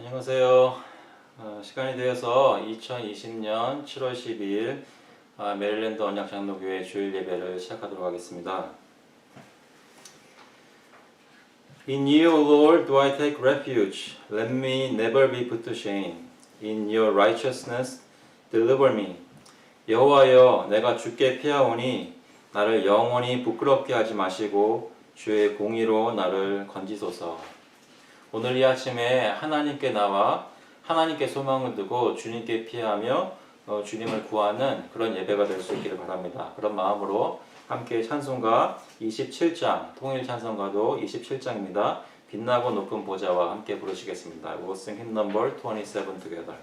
안녕하세요. 시간이 되어서 2020년 7월 12일 메릴랜드 언약장로교회 주일 예배를 시작하도록 하겠습니다. In you, O Lord, do I take refuge. Let me never be put to shame. In your righteousness, deliver me. 여호와여, 내가 주께 피하오니 나를 영원히 부끄럽게 하지 마시고 주의 공의로 나를 건지소서. 오늘 이 아침에 하나님께 나와 하나님께 소망을 두고 주님께 피하며 주님을 구하는 그런 예배가 될 수 있기를 바랍니다. 그런 마음으로 함께 찬송가 27장, 통일 찬송가도 27장입니다. 빛나고 높은 보좌와 함께 부르시겠습니다. We'll sing hymn number 27 together.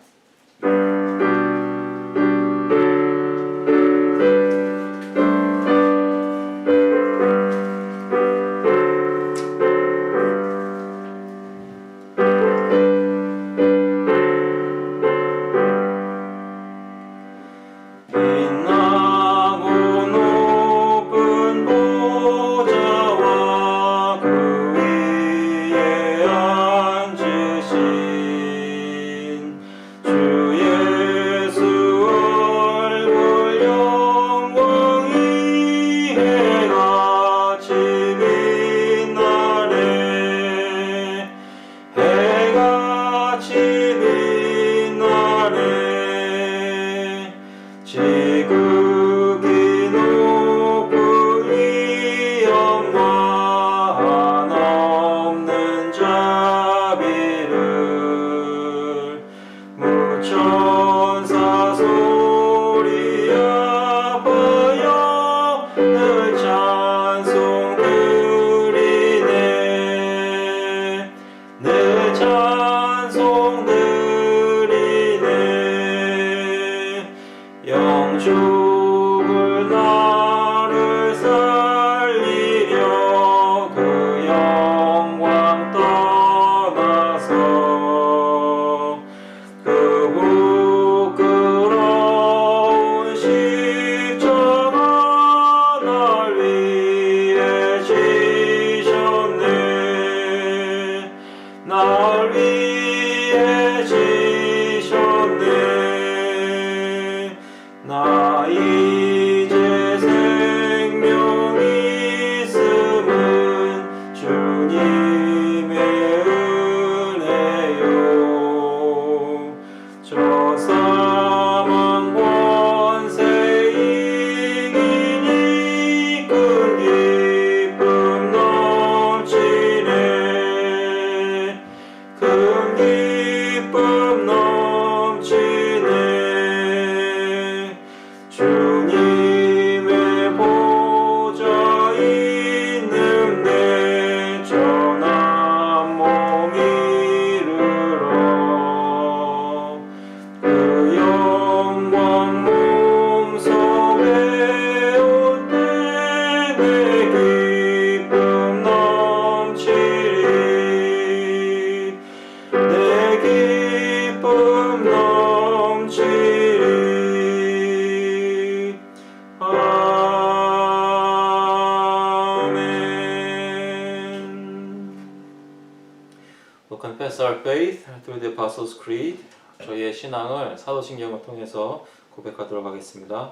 Confess our faith through the Apostles' Creed. 저희의 신앙을 사도신경을 통해서 고백하도록 하겠습니다.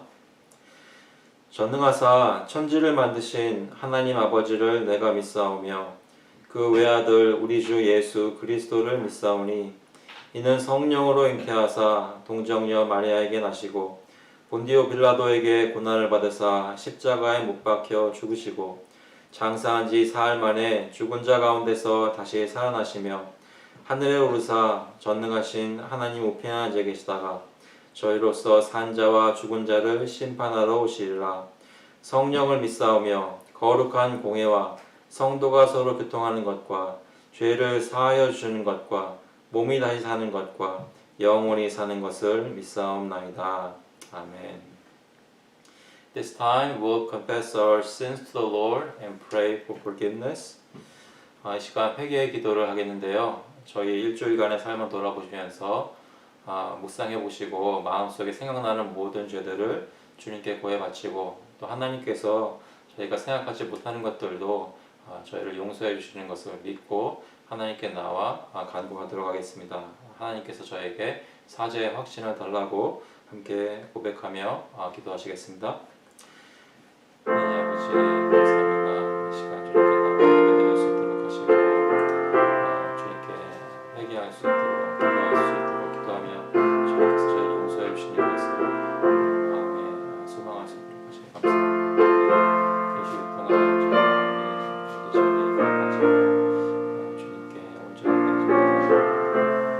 전능하사 천지를 만드신 하나님 아버지를 내가 믿사오며 그 외아들 우리 주 예수 그리스도를 믿사오니 이는 성령으로 잉태하사 동정녀 마리아에게 나시고 본디오 빌라도에게 고난을 받으사 십자가에 못 박혀 죽으시고 장사한 지 사흘 만에 죽은 자 가운데서 다시 살아나시며 하늘에 오르사 전능하신 하나님 우편한 자 계시다가 저희로서 산 자와 죽은 자를 심판하러 오시리라. 성령을 믿사오며 거룩한 공회와 성도가 서로 교통하는 것과 죄를 사하여 주는 것과 몸이 다시 사는 것과 영원히 사는 것을 믿사옵나이다. 아멘. This time we'll confess our sins to the Lord and pray for forgiveness. 이 시간 회개의 기도를 하겠는데요. 저희 일주일간의 삶을 돌아보시면서 묵상해 보시고 마음속에 생각나는 모든 죄들을 주님께 고해 바치고 또 하나님께서 저희가 생각하지 못하는 것들도 저희를 용서해 주시는 것을 믿고 하나님께 나와 간구하도록 하겠습니다. 하나님께서 저에게 사죄의 확신을 달라고 함께 고백하며 기도하시겠습니다. 하나님 아버지 감사합니다. 이 시간 주님께 나와 예배드릴 수 있도록 하시고 주님께 회개할 수 있도록 기도할 수 있도록 기도하며 주님께서 저희를 용서해 주시는 것을 마음에 소망할 수 있도록 하시니 감사합니다. 이 시간 동안 저희 마음에 저희를 가지고 주님께 온전히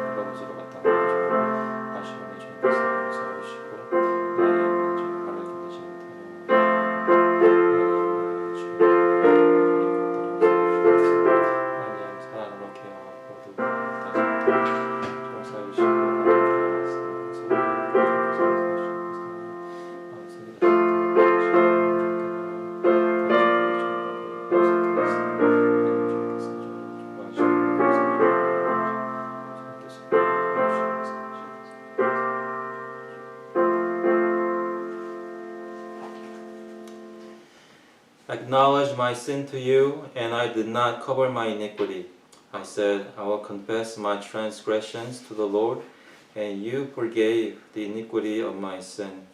여러 곳으로 갔다 오죠. 아쉬움에 주님께서 용서해 주시고 하나님 저희 발을 견디지 I acknowledged my sin to you, and I did not cover my iniquity. I said, I will confess my transgressions to the Lord, and you forgave the iniquity of my sin.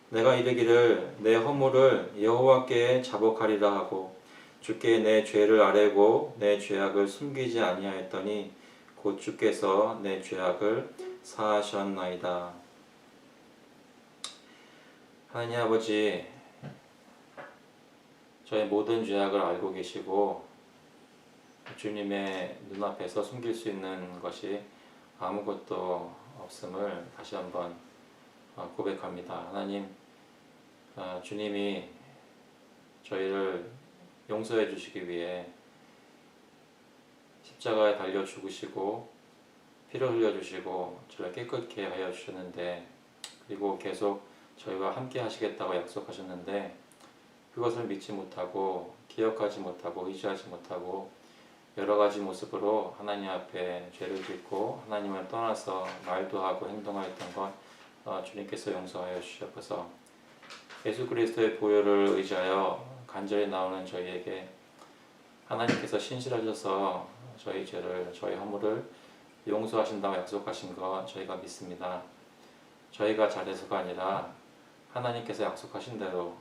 내가 이르기를 내 허물을 여호와께 자복하리라 하고 주께 내 죄를 아뢰고 내 죄악을 숨기지 아니하였더니 곧 주께서 내 죄악을 사하셨나이다. 하나님 아버지, 저의 모든 죄악을 알고 계시고 주님의 눈앞에서 숨길 수 있는 것이 아무것도 없음을 다시 한번 고백합니다. 하나님, 주님이 저희를 용서해 주시기 위해 십자가에 달려 죽으시고 피를 흘려 주시고 저를 깨끗게 하여 주셨는데, 그리고 계속 저희와 함께 하시겠다고 약속하셨는데 그것을 믿지 못하고 기억하지 못하고 의지하지 못하고 여러 가지 모습으로 하나님 앞에 죄를 짓고 하나님을 떠나서 말도 하고 행동하였던 것 주님께서 용서하여 주시옵소서. 예수 그리스도의 보혈을 의지하여 간절히 나오는 저희에게 하나님께서 신실하셔서 저희 죄를, 저희 허물을 용서하신다고 약속하신 것 저희가 믿습니다. 저희가 잘해서가 아니라 하나님께서 약속하신 대로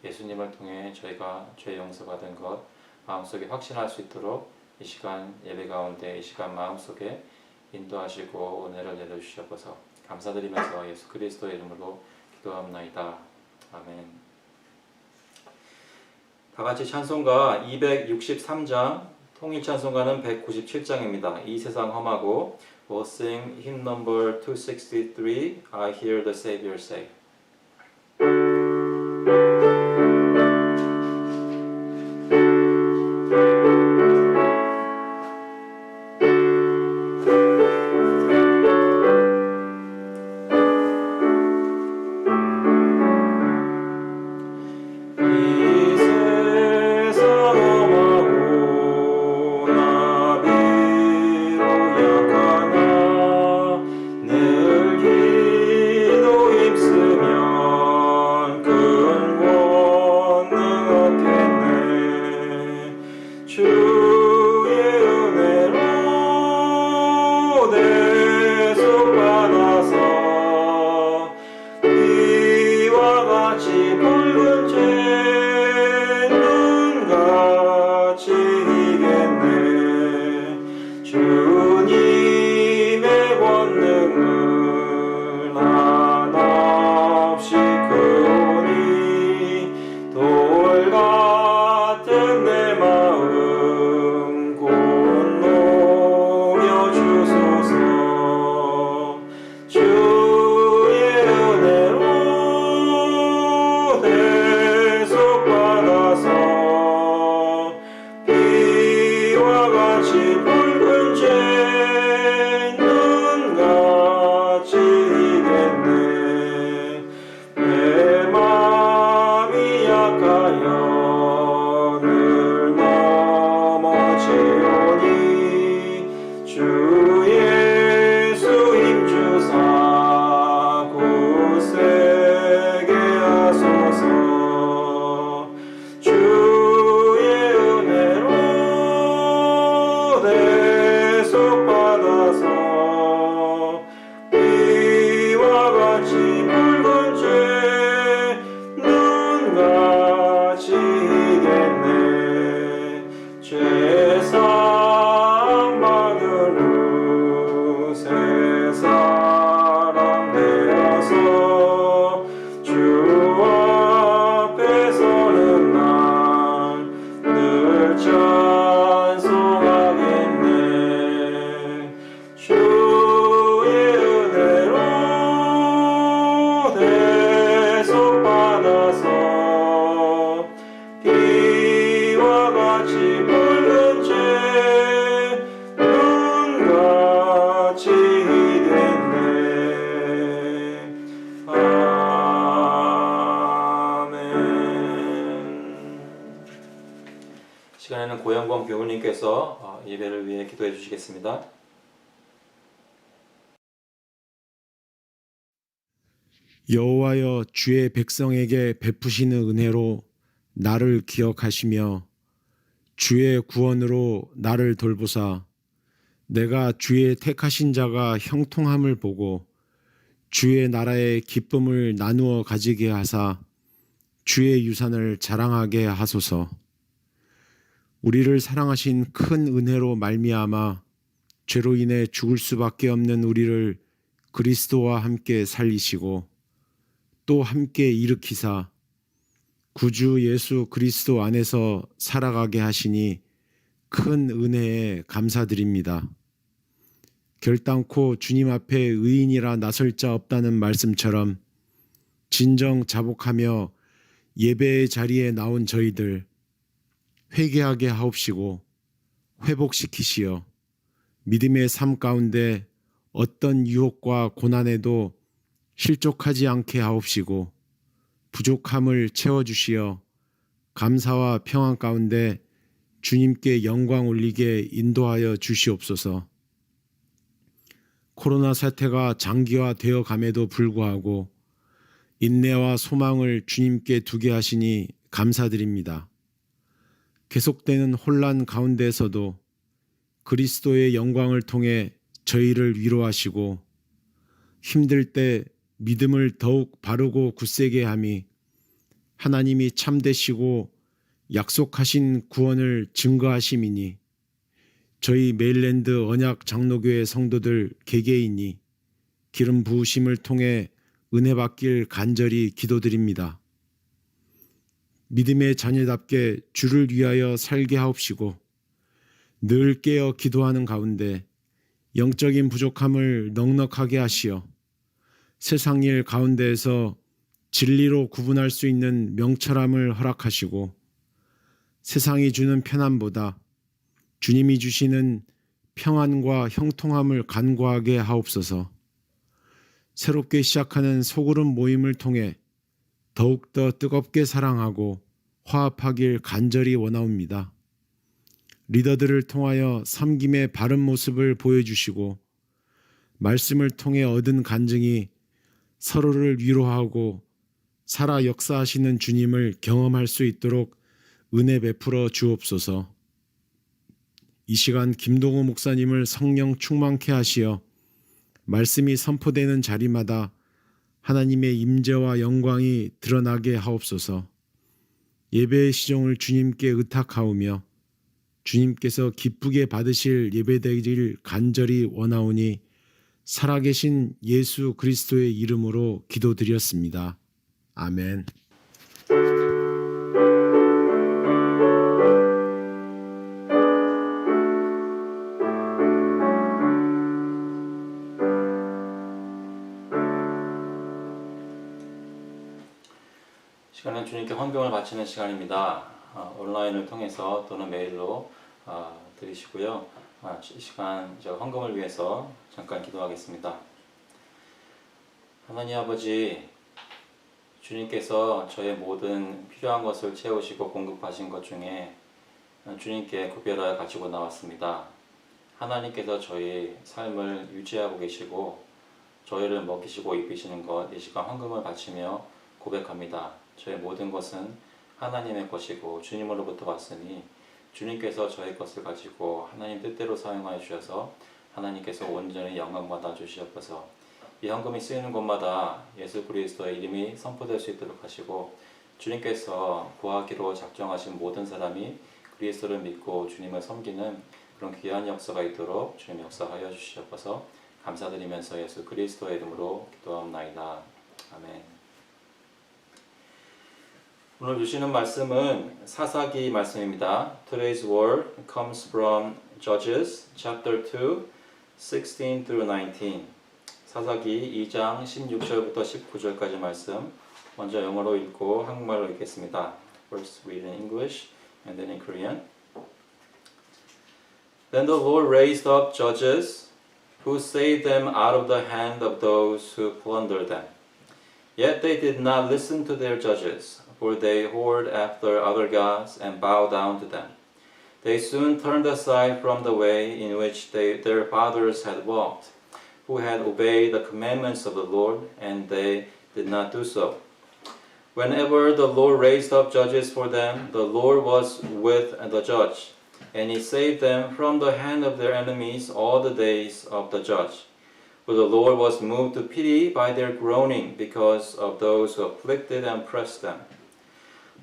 예수님을 통해 저희가 죄 용서받은 것 마음속에 확신할 수 있도록 이 시간 예배 가운데 이 시간 마음속에 인도하시고 은혜를 내려주시옵소서. 감사드리면서 예수 그리스도의 이름으로 기도합나이다. 아멘. 다같이 찬송가 263장, 통일찬송가는 197장입니다. 이 세상 험하고 We'll sing hymn number 263, I hear the Savior say. 주의 은혜 대속받아서 비와 같이 붉은 죄 눈같이 희겠네. 죄사함 받은 후 새 사람 되어서 주 앞에 서는 날 늘 찬송하겠네. 주의 은혜로 대속받아서 비와 같이 붉은 죄 눈같이 희겠네. 아멘. 시간에는 고영범 교우님께서 예배를 위해 기도해 주시겠습니다. 여호와여, 주의 백성에게 베푸시는 은혜로 나를 기억하시며 주의 구원으로 나를 돌보사 내가 주의 택하신 자가 형통함을 보고 주의 나라의 기쁨을 나누어 가지게 하사 주의 유산을 자랑하게 하소서. 우리를 사랑하신 큰 은혜로 말미암아 죄로 인해 죽을 수밖에 없는 우리를 그리스도와 함께 살리시고 또 함께 일으키사 구주 예수 그리스도 안에서 살아가게 하시니 큰 은혜에 감사드립니다. 결단코 주님 앞에 의인이라 나설 자 없다는 말씀처럼 진정 자복하며 예배의 자리에 나온 저희들 회개하게 하옵시고 회복시키시어 믿음의 삶 가운데 어떤 유혹과 고난에도 실족하지 않게 하옵시고 부족함을 채워주시어 감사와 평안 가운데 주님께 영광 올리게 인도하여 주시옵소서. 코로나 사태가 장기화되어 감에도 불구하고 인내와 소망을 주님께 두게 하시니 감사드립니다. 계속되는 혼란 가운데서도 그리스도의 영광을 통해 저희를 위로하시고 힘들 때 믿음을 더욱 바르고 굳세게 함이 하나님이 참되시고 약속하신 구원을 증거하심이니 저희 메일랜드 언약 장로교회 성도들 개개인이 기름 부으심을 통해 은혜 받길 간절히 기도드립니다. 믿음의 자녀답게 주를 위하여 살게 하옵시고 늘 깨어 기도하는 가운데 영적인 부족함을 넉넉하게 하시어 세상 일 가운데에서 진리로 구분할 수 있는 명철함을 허락하시고 세상이 주는 편안보다 주님이 주시는 평안과 형통함을 간구하게 하옵소서. 새롭게 시작하는 소그룹 모임을 통해 더욱더 뜨겁게 사랑하고 화합하길 간절히 원하옵니다. 리더들을 통하여 섬김의 바른 모습을 보여주시고 말씀을 통해 얻은 간증이 서로를 위로하고 살아 역사하시는 주님을 경험할 수 있도록 은혜 베풀어 주옵소서. 이 시간 김동호 목사님을 성령 충만케 하시어 말씀이 선포되는 자리마다 하나님의 임재와 영광이 드러나게 하옵소서. 예배의 시종을 주님께 의탁하오며 주님께서 기쁘게 받으실 예배되기를 간절히 원하오니 살아계신 예수 그리스도의 이름으로 기도드렸습니다. 아멘. 시간은 주님께 헌금을 바치는 시간입니다. 온라인을 통해서 또는 메일로 드리시고요. 이 시간 저 헌금을 위해서 잠깐 기도하겠습니다. 하나님 아버지, 주님께서 저의 모든 필요한 것을 채우시고 공급하신 것 중에 주님께 구별하여 가지고 나왔습니다. 하나님께서 저희 삶을 유지하고 계시고 저희를 먹이시고 입히시는 것, 이 시간 헌금을 바치며 고백합니다. 저의 모든 것은 하나님의 것이고 주님으로부터 왔으니 주님께서 저희 것을 가지고 하나님 뜻대로 사용하여 주셔서 하나님께서 온전히 영광 받아 주시옵소서. 이 헌금이 쓰이는 곳마다 예수 그리스도의 이름이 선포될 수 있도록 하시고 주님께서 구하기로 작정하신 모든 사람이 그리스도를 믿고 주님을 섬기는 그런 귀한 역사가 있도록 주님 역사하여 주시옵소서. 감사드리면서 예수 그리스도의 이름으로 기도하옵나이다. 아멘. 오늘 주시는 말씀은 사사기 말씀입니다. Today's word comes from Judges chapter 2, 16 through 19. 사사기 2장 16절부터 19절까지 말씀. 먼저 영어로 읽고 한국말로 읽겠습니다. First read in English and then in Korean. Then the Lord raised up judges who saved them out of the hand of those who plundered them. Yet they did not listen to their judges, for they whored after other gods and bowed down to them. They soon turned aside from the way in which their fathers had walked, who had obeyed the commandments of the Lord, and they did not do so. Whenever the Lord raised up judges for them, the Lord was with the judge, and he saved them from the hand of their enemies all the days of the judge. For the Lord was moved to pity by their groaning because of those who afflicted and oppressed them.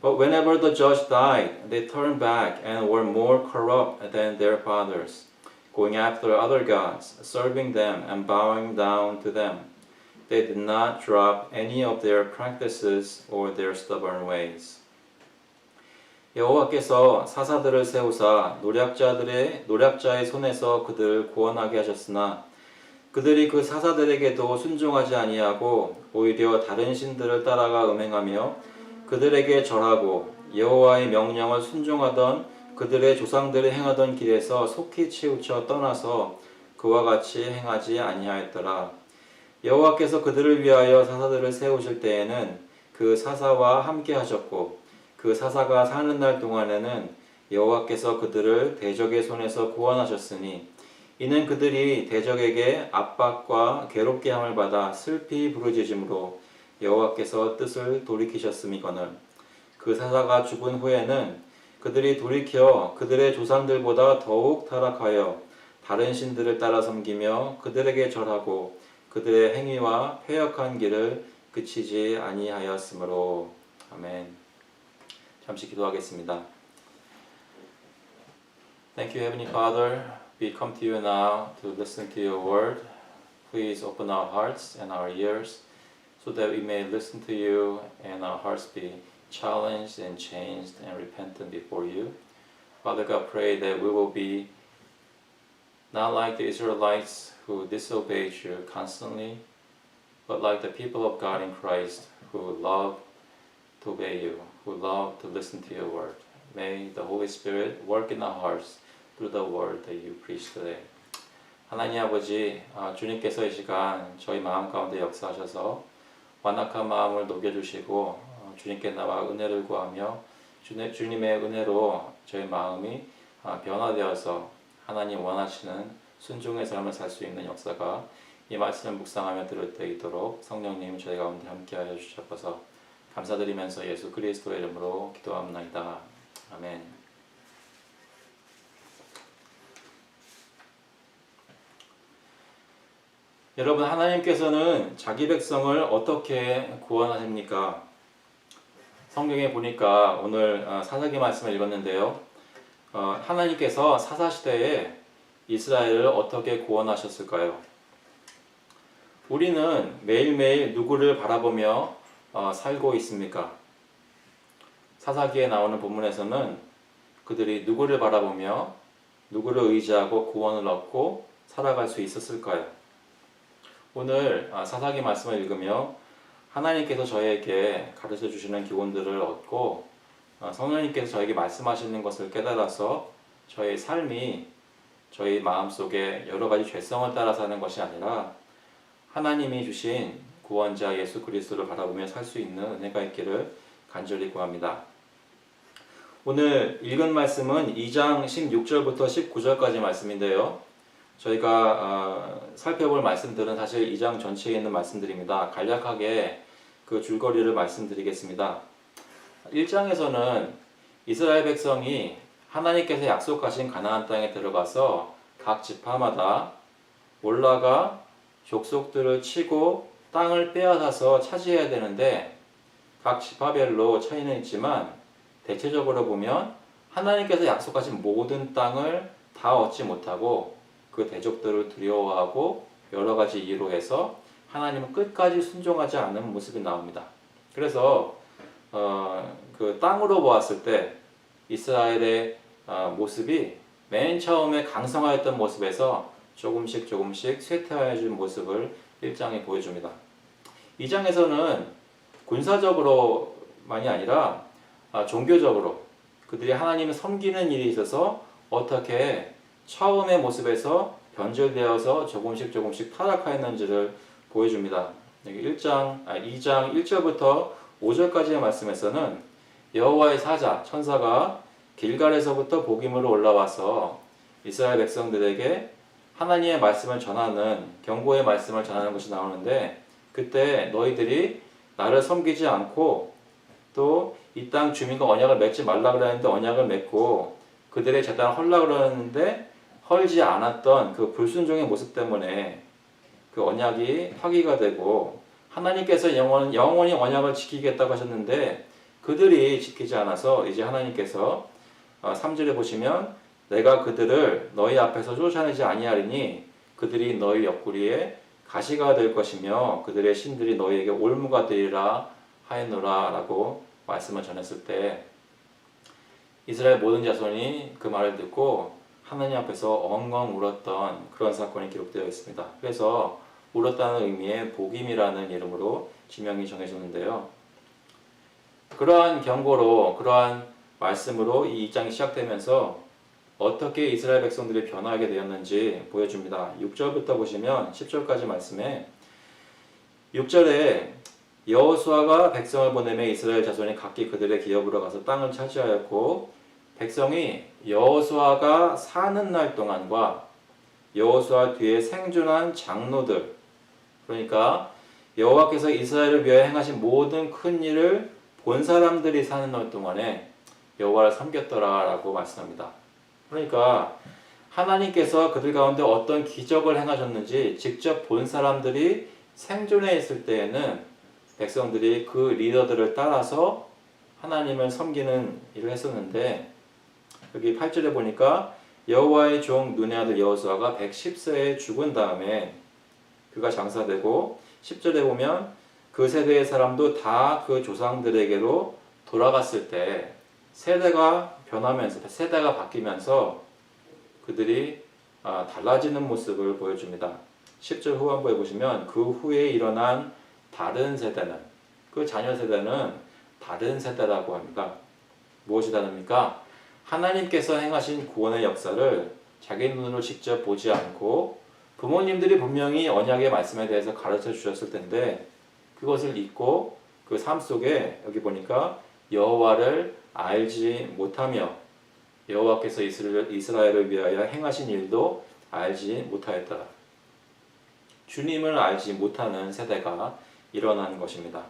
But whenever the judge died, they turned back and were more corrupt than their fathers, going after other gods, serving them and bowing down to them. They did not drop any of their practices or their stubborn ways. 여호와께서 사사들을 세우사 노략자의 손에서 그들을 구원하게 하셨으나 그들이 그 사사들에게도 순종하지 아니하고 오히려 다른 신들을 따라가 음행하며 그들에게 절하고 여호와의 명령을 순종하던 그들의 조상들이 행하던 길에서 속히 치우쳐 떠나서 그와 같이 행하지 아니하였더라. 여호와께서 그들을 위하여 사사들을 세우실 때에는 그 사사와 함께 하셨고 그 사사가 사는 날 동안에는 여호와께서 그들을 대적의 손에서 구원하셨으니 이는 그들이 대적에게 압박과 괴롭게 함을 받아 슬피 부르짖음으로 여호와께서 뜻을 돌이키셨음이거늘 그 사사가 죽은 후에는 그들이 돌이켜 그들의 조상들보다 더욱 타락하여 다른 신들을 따라 섬기며 그들에게 절하고 그들의 행위와 패역한 길을 그치지 아니하였으므로. 아멘. 잠시 기도하겠습니다. Thank you, Heavenly Father. We come to you now to listen to your word. Please open our hearts and our ears so that we may listen to you and our hearts be challenged and changed and repentant before you. Father God, pray that we will be not like the Israelites who disobeyed you constantly, but like the people of God in Christ who love to obey you, who love to listen to your word. May the Holy Spirit work in our hearts through the word that you preach today. 하나님 아버지, 주님께서 이 시간 저희 마음 가운데 역사하셔서 완악한 마음을 녹여주시고 주님께 나와 은혜를 구하며 주님의 은혜로 저희 마음이 변화되어서 하나님 원하시는 순종의 삶을 살 수 있는 역사가 이 말씀을 묵상하며 들을 때 있도록 성령님 저희 가운데 함께하여 주셔서 감사드리면서 예수 그리스도의 이름으로 기도합나이다. 아멘. 여러분, 하나님께서는 자기 백성을 어떻게 구원하십니까? 성경에 보니까 오늘 사사기 말씀을 읽었는데요. 하나님께서 사사시대에 이스라엘을 어떻게 구원하셨을까요? 우리는 매일매일 누구를 바라보며 살고 있습니까? 사사기에 나오는 본문에서는 그들이 누구를 바라보며 누구를 의지하고 구원을 얻고 살아갈 수 있었을까요? 오늘 사사기 말씀을 읽으며 하나님께서 저희에게 가르쳐 주시는 교훈들을 얻고 성령님께서 저에게 말씀하시는 것을 깨달아서 저희 삶이 저희 마음속에 여러 가지 죄성을 따라 사는 것이 아니라 하나님이 주신 구원자 예수 그리스도를 바라보며 살 수 있는 은혜가 있기를 간절히 구합니다. 오늘 읽은 말씀은 2장 16절부터 19절까지 말씀인데요. 저희가 살펴볼 말씀들은 사실 2장 전체에 있는 말씀들입니다. 간략하게 그 줄거리를 말씀드리겠습니다. 1장에서는 이스라엘 백성이 하나님께서 약속하신 가나안 땅에 들어가서 각 지파마다 올라가 족속들을 치고 땅을 빼앗아서 차지해야 되는데 각 지파별로 차이는 있지만 대체적으로 보면 하나님께서 약속하신 모든 땅을 다 얻지 못하고 그 대적들을 두려워하고 여러 가지 이유로 해서 하나님은 끝까지 순종하지 않는 모습이 나옵니다. 그래서 그 땅으로 보았을 때 이스라엘의 모습이 맨 처음에 강성하였던 모습에서 조금씩 쇠퇴해진 모습을 1장에 보여줍니다. 2장에서는 군사적으로만이 아니라 종교적으로 그들이 하나님을 섬기는 일이 있어서 어떻게 처음의 모습에서 변질되어서 조금씩 타락하였는지를 보여줍니다. 여기 2장 1절부터 5절까지의 말씀에서는 여호와의 사자, 천사가 길갈에서부터 복임으로 올라와서 이스라엘 백성들에게 하나님의 말씀을 전하는 경고의 말씀을 전하는 것이 나오는데 그때 너희들이 나를 섬기지 않고 또 이 땅 주민과 언약을 맺지 말라 그랬는데 언약을 맺고 그들의 재단을 헐라 그러는데 헐지 않았던 그 불순종의 모습 때문에 그 언약이 파기가 되고 하나님께서 영원히 언약을 지키겠다고 하셨는데 그들이 지키지 않아서 이제 하나님께서 3절에 보시면 내가 그들을 너희 앞에서 쫓아내지 아니하리니 그들이 너희 옆구리에 가시가 될 것이며 그들의 신들이 너희에게 올무가 되리라 하였노라 라고 말씀을 전했을 때 이스라엘 모든 자손이 그 말을 듣고 하나님 앞에서 엉엉 울었던 그런 사건이 기록되어 있습니다. 그래서 울었다는 의미의 복임이라는 이름으로 지명이 정해졌는데요. 그러한 경고로 그러한 말씀으로 이 2장이 시작되면서 어떻게 이스라엘 백성들이 변화하게 되었는지 보여줍니다. 6절부터 보시면 10절까지 말씀에 6절에 여호수아가 백성을 보내며 이스라엘 자손이 각기 그들의 기업으로 가서 땅을 차지하였고 백성이 여호수아가 사는 날 동안과 여호수아 뒤에 생존한 장로들 그러니까 여호와께서 이스라엘을 위하여 행하신 모든 큰 일을 본 사람들이 사는 날 동안에 여호와를 섬겼더라라고 말씀합니다. 그러니까 하나님께서 그들 가운데 어떤 기적을 행하셨는지 직접 본 사람들이 생존해 있을 때에는 백성들이 그 리더들을 따라서 하나님을 섬기는 일을 했었는데 여기 8절에 보니까 여호와의 종 눈의 아들 여호수아가 110세에 죽은 다음에 그가 장사되고 10절에 보면 그 세대의 사람도 다 그 조상들에게로 돌아갔을 때 세대가 변하면서 세대가 바뀌면서 그들이 달라지는 모습을 보여줍니다. 10절 후반부에 보시면 그 후에 일어난 다른 세대는 그 자녀 세대는 다른 세대라고 합니다. 무엇이 다릅니까? 하나님께서 행하신 구원의 역사를 자기 눈으로 직접 보지 않고 부모님들이 분명히 언약의 말씀에 대해서 가르쳐 주셨을 텐데 그것을 잊고 그 삶 속에 여기 보니까 여호와를 알지 못하며 여호와께서 이스라엘을 위하여 행하신 일도 알지 못하였다. 주님을 알지 못하는 세대가 일어난 것입니다.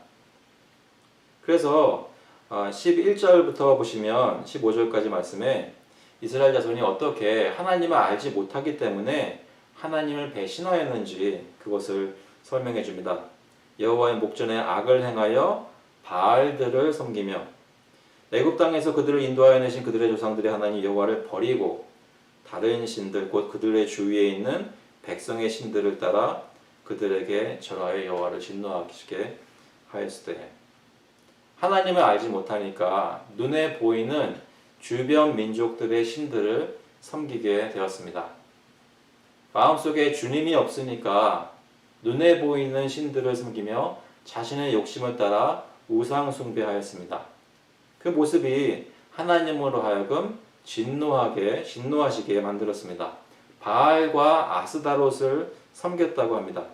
그래서 11절부터 보시면 15절까지 말씀에 이스라엘 자손이 어떻게 하나님을 알지 못하기 때문에 하나님을 배신하였는지 그것을 설명해 줍니다. 여호와의 목전에 악을 행하여 바알들을 섬기며 애굽 땅에서 그들을 인도하여 내신 그들의 조상들의 하나님 여호와를 버리고 다른 신들 곧 그들의 주위에 있는 백성의 신들을 따라 그들에게 절하여 여호와를 진노하게 하였을 때 하나님을 알지 못하니까 눈에 보이는 주변 민족들의 신들을 섬기게 되었습니다. 마음속에 주님이 없으니까 눈에 보이는 신들을 섬기며 자신의 욕심을 따라 우상 숭배하였습니다. 그 모습이 하나님으로 하여금 진노하시게 만들었습니다. 바알과 아스다롯을 섬겼다고 합니다.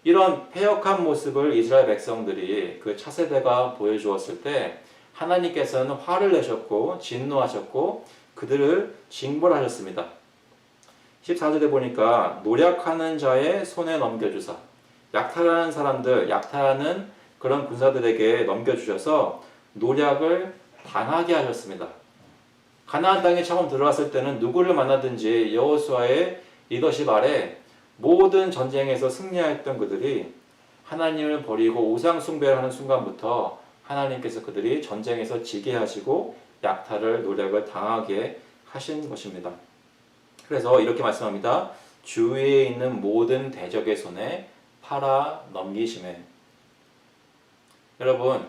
이런 패역한 모습을 이스라엘 백성들이 그 차세대가 보여주었을 때 하나님께서는 화를 내셨고 진노하셨고 그들을 징벌하셨습니다. 14절에 보니까 노략하는 자의 손에 넘겨주사 약탈하는 사람들, 약탈하는 그런 군사들에게 넘겨주셔서 노략을 당하게 하셨습니다. 가나안 땅에 처음 들어왔을 때는 누구를 만나든지 여호수아의 리더십 아래 모든 전쟁에서 승리했던 그들이 하나님을 버리고 우상 숭배를 하는 순간부터 하나님께서 그들이 전쟁에서 지게 하시고 약탈을 노력을 당하게 하신 것입니다. 그래서 이렇게 말씀합니다. 주위에 있는 모든 대적의 손에 팔아 넘기심에. 여러분,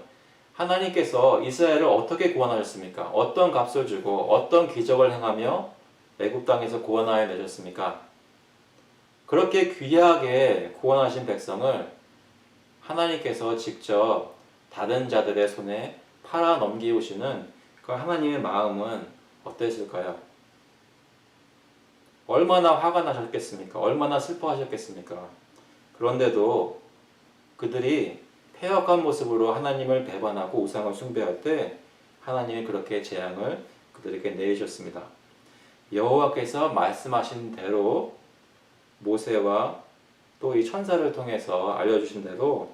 하나님께서 이스라엘을 어떻게 구원하셨습니까? 어떤 값을 주고 어떤 기적을 행하며 애굽 땅에서 구원하여 내셨습니까? 그렇게 귀하게 구원하신 백성을 하나님께서 직접 다른 자들의 손에 팔아 넘기우시는 그 하나님의 마음은 어땠을까요? 얼마나 화가 나셨겠습니까? 얼마나 슬퍼하셨겠습니까? 그런데도 그들이 패역한 모습으로 하나님을 배반하고 우상을 숭배할 때 하나님이 그렇게 재앙을 그들에게 내리셨습니다. 여호와께서 말씀하신 대로 모세와 또 이 천사를 통해서 알려주신 대로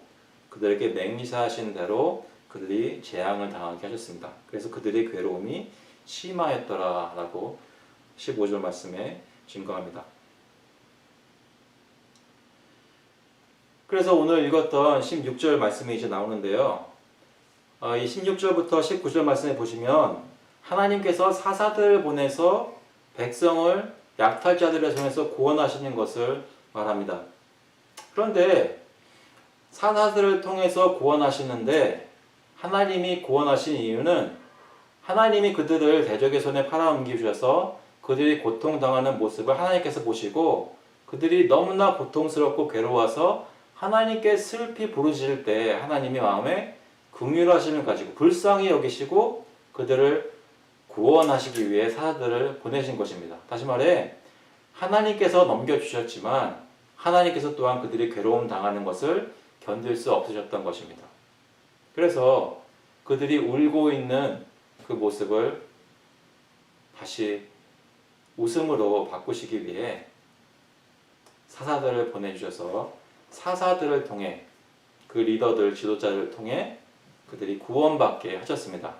그들에게 맹리사하신 대로 그들이 재앙을 당하게 하셨습니다. 그래서 그들의 괴로움이 심하였더라라고 15절 말씀에 증거합니다. 그래서 오늘 읽었던 16절 말씀이 이제 나오는데요. 이 16절부터 19절 말씀에 보시면 하나님께서 사사들을 보내서 백성을 약탈자들의 손에서 구원하시는 것을 말합니다. 그런데 사사들을 통해서 구원하시는데 하나님이 구원하신 이유는 하나님이 그들을 대적의 손에 팔아넘기셔서 그들이 고통당하는 모습을 하나님께서 보시고 그들이 너무나 고통스럽고 괴로워서 하나님께 슬피 부르짖을 때 하나님이 마음에 긍휼하심을 가지고 불쌍히 여기시고 그들을 구원하시기 위해 사사들을 보내신 것입니다. 다시 말해 하나님께서 넘겨주셨지만 하나님께서 또한 그들이 괴로움 당하는 것을 견딜 수 없으셨던 것입니다. 그래서 그들이 울고 있는 그 모습을 다시 웃음으로 바꾸시기 위해 사사들을 보내주셔서 사사들을 통해 그 리더들, 지도자를 통해 그들이 구원받게 하셨습니다.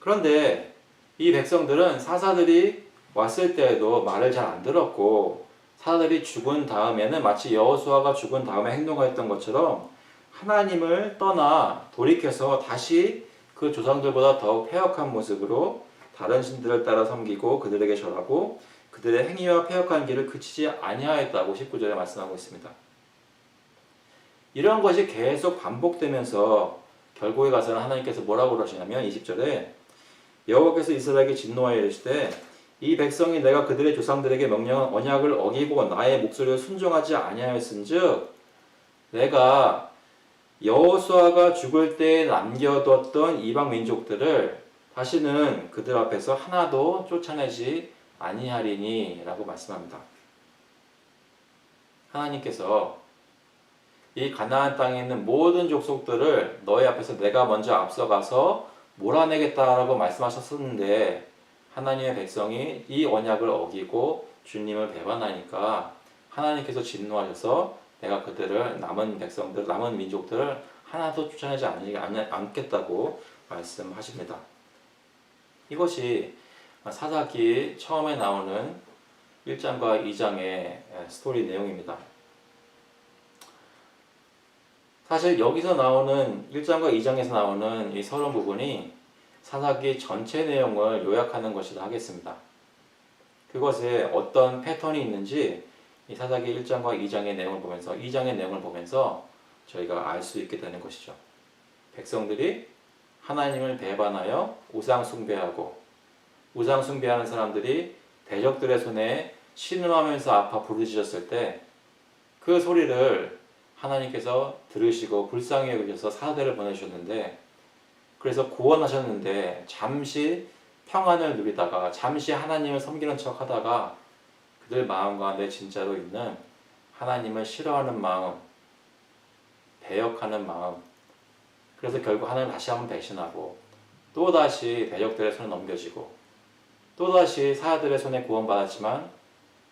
그런데 이 백성들은 사사들이 왔을 때에도 말을 잘 안 들었고 사사들이 죽은 다음에는 마치 여호수아가 죽은 다음에 행동하였던 것처럼 하나님을 떠나 돌이켜서 다시 그 조상들보다 더욱 패역한 모습으로 다른 신들을 따라 섬기고 그들에게 절하고 그들의 행위와 패역한 길을 그치지 아니하였다고 19절에 말씀하고 있습니다. 이런 것이 계속 반복되면서 결국에 가서는 하나님께서 뭐라고 그러시냐면 20절에 여호와께서 이스라엘에게 진노하여 이르시되 이 백성이 내가 그들의 조상들에게 명령한 언약을 어기고 나의 목소리를 순종하지 아니하였은즉 내가 여호수아가 죽을 때 남겨뒀던 이방 민족들을 다시는 그들 앞에서 하나도 쫓아내지 아니하리니 라고 말씀합니다. 하나님께서 이 가나안 땅에 있는 모든 족속들을 너희 앞에서 내가 먼저 앞서가서 몰아내겠다라고 말씀하셨었는데 하나님의 백성이 이 언약을 어기고 주님을 배반하니까 하나님께서 진노하셔서 내가 그들을 남은 백성들, 남은 민족들을 하나도 쫓아내지 않겠다고 말씀하십니다. 이것이 사사기 처음에 나오는 1장과 2장의 스토리 내용입니다. 사실 여기서 나오는 1장과 2장에서 나오는 이 서론 부분이 사사기 전체 내용을 요약하는 것이라 하겠습니다. 그것에 어떤 패턴이 있는지 이 사사기 1장과 2장의 내용을 보면서 2장의 내용을 보면서 저희가 알 수 있게 되는 것이죠. 백성들이 하나님을 배반하여 우상 숭배하고 우상 숭배하는 사람들이 대적들의 손에 신음하면서 아파 부르짖었을 때 그 소리를 하나님께서 들으시고 불쌍히 여기셔서 사사들을 보내주셨는데 그래서 구원하셨는데 잠시 평안을 누리다가 잠시 하나님을 섬기는 척 하다가 그들 마음 가운데 진짜로 있는 하나님을 싫어하는 마음, 배역하는 마음, 그래서 결국 하나님을 다시 한번 배신하고 또다시 대적들의 손에 넘겨지고 또다시 사자들의 손에 구원받았지만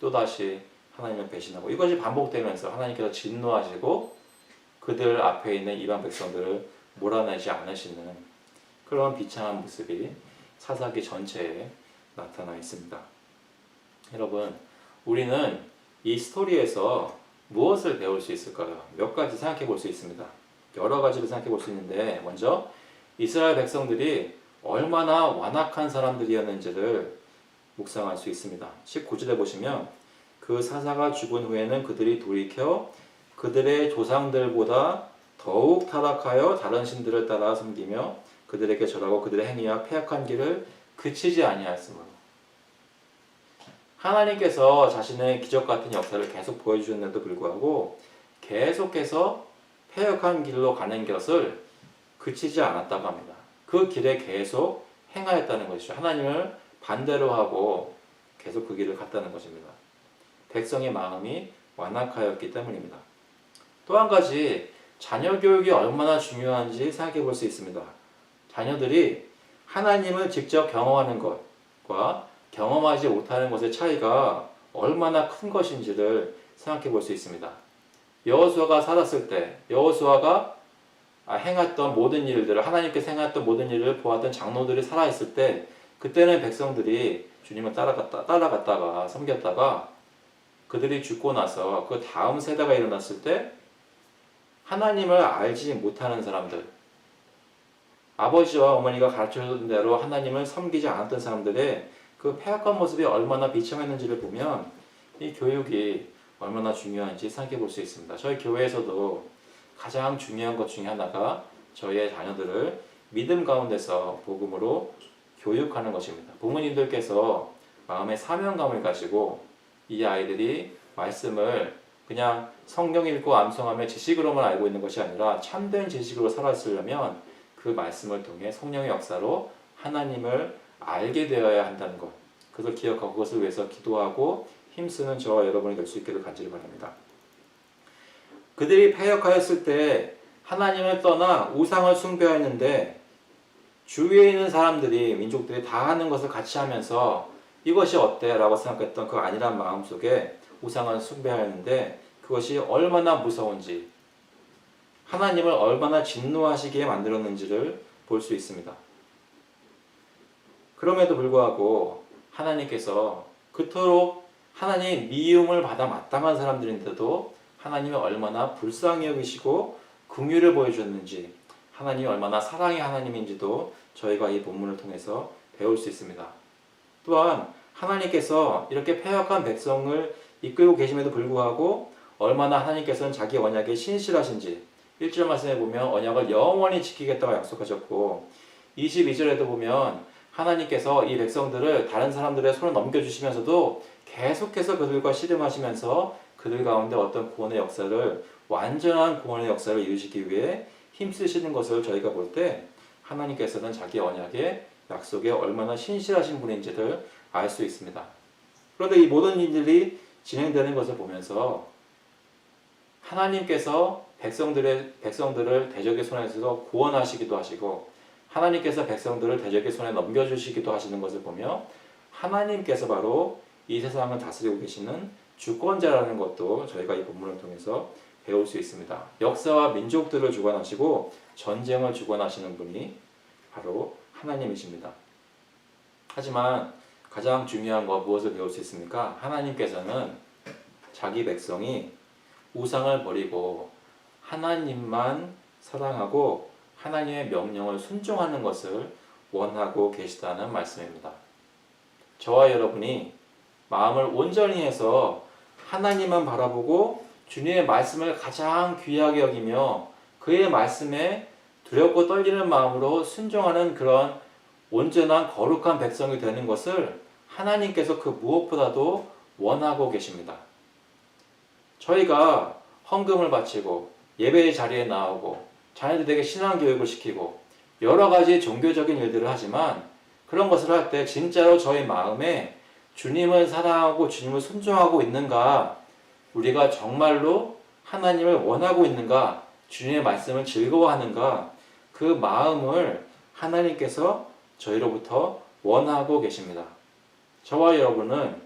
또다시 하나님을 배신하고 이것이 반복되면서 하나님께서 진노하시고 그들 앞에 있는 이방 백성들을 몰아내지 않으시는 그런 비참한 모습이 사사기 전체에 나타나 있습니다. 여러분, 우리는 이 스토리에서 무엇을 배울 수 있을까요? 몇 가지 생각해 볼 수 있습니다. 여러 가지를 생각해 볼 수 있는데, 먼저 이스라엘 백성들이 얼마나 완악한 사람들이었는지를 묵상할 수 있습니다. 19절에 보시면 그 사사가 죽은 후에는 그들이 돌이켜 그들의 조상들보다 더욱 타락하여 다른 신들을 따라 섬기며 그들에게 절하고 그들의 행위와 패악한 길을 그치지 아니하였으므로. 하나님께서 자신의 기적 같은 역사를 계속 보여주셨는데도 불구하고 계속해서 패역한 길로 가는 것을 그치지 않았다고 합니다. 그 길에 계속 행하였다는 것이죠. 하나님을 반대로 하고 계속 그 길을 갔다는 것입니다. 백성의 마음이 완악하였기 때문입니다. 또 한 가지, 자녀 교육이 얼마나 중요한지 생각해 볼 수 있습니다. 자녀들이 하나님을 직접 경험하는 것과 경험하지 못하는 것의 차이가 얼마나 큰 것인지를 생각해 볼 수 있습니다. 여호수아가 살았을 때, 여호수아가 행했던 모든 일들을, 하나님께서 행했던 모든 일을 보았던 장로들이 살아있을 때, 그때는 백성들이 주님을 따라갔다가 섬겼다가 그들이 죽고 나서 그 다음 세대가 일어났을 때 하나님을 알지 못하는 사람들, 아버지와 어머니가 가르쳐준 대로 하나님을 섬기지 않았던 사람들의 그 패악한 모습이 얼마나 비참했는지를 보면 이 교육이 얼마나 중요한지 생각해 볼 수 있습니다. 저희 교회에서도 가장 중요한 것 중에 하나가 저희의 자녀들을 믿음 가운데서 복음으로 교육하는 것입니다. 부모님들께서 마음의 사명감을 가지고 이 아이들이 말씀을 그냥 성경 읽고 암송하며 지식으로만 알고 있는 것이 아니라 참된 지식으로 살았으려면 그 말씀을 통해 성령의 역사로 하나님을 알게 되어야 한다는 것, 그것을 기억하고 그것을 위해서 기도하고 힘쓰는 저와 여러분이 될 수 있기를 간절히 바랍니다. 그들이 패역하였을 때 하나님을 떠나 우상을 숭배하였는데 주위에 있는 사람들이, 민족들이 다 하는 것을 같이 하면서 이것이 어때? 라고 생각했던 그 안일한 마음 속에 우상을 숭배하였는데 그것이 얼마나 무서운지, 하나님을 얼마나 진노하시기에 만들었는지를 볼 수 있습니다. 그럼에도 불구하고 하나님께서 그토록 하나님의 미움을 받아 마땅한 사람들인데도 하나님이 얼마나 불쌍히 여기시고 긍휼을 보여주셨는지, 하나님이 얼마나 사랑의 하나님인지도 저희가 이 본문을 통해서 배울 수 있습니다. 또한 하나님께서 이렇게 패역한 백성을 이끌고 계심에도 불구하고 얼마나 하나님께서는 자기 언약에 신실하신지 1절 말씀에 보면 언약을 영원히 지키겠다고 약속하셨고 22절에도 보면 하나님께서 이 백성들을 다른 사람들의 손에 넘겨주시면서도 계속해서 그들과 씨름하시면서 그들 가운데 어떤 구원의 역사를, 완전한 구원의 역사를 이루시기 위해 힘쓰시는 것을 저희가 볼 때 하나님께서는 자기 언약의 약속에 얼마나 신실하신 분인지를 알 수 있습니다. 그런데 이 모든 일들이 진행되는 것을 보면서 하나님께서 백성들을 대적의 손에서 구원하시기도 하시고 하나님께서 백성들을 대적의 손에 넘겨주시기도 하시는 것을 보며 하나님께서 바로 이 세상을 다스리고 계시는 주권자라는 것도 저희가 이 본문을 통해서 배울 수 있습니다. 역사와 민족들을 주관하시고 전쟁을 주관하시는 분이 바로 하나님이십니다. 하지만 가장 중요한 것 무엇을 배울 수 있습니까? 하나님께서는 자기 백성이 우상을 버리고 하나님만 사랑하고 하나님의 명령을 순종하는 것을 원하고 계시다는 말씀입니다. 저와 여러분이 마음을 온전히 해서 하나님만 바라보고 주님의 말씀을 가장 귀하게 여기며 그의 말씀에 두렵고 떨리는 마음으로 순종하는 그런 온전한 거룩한 백성이 되는 것을 하나님께서 그 무엇보다도 원하고 계십니다. 저희가 헌금을 바치고 예배의 자리에 나오고 자녀들에게 신앙교육을 시키고 여러 가지 종교적인 일들을 하지만 그런 것을 할 때 진짜로 저희 마음에 주님을 사랑하고 주님을 순종하고 있는가, 우리가 정말로 하나님을 원하고 있는가, 주님의 말씀을 즐거워하는가, 그 마음을 하나님께서 저희로부터 원하고 계십니다. 저와 여러분은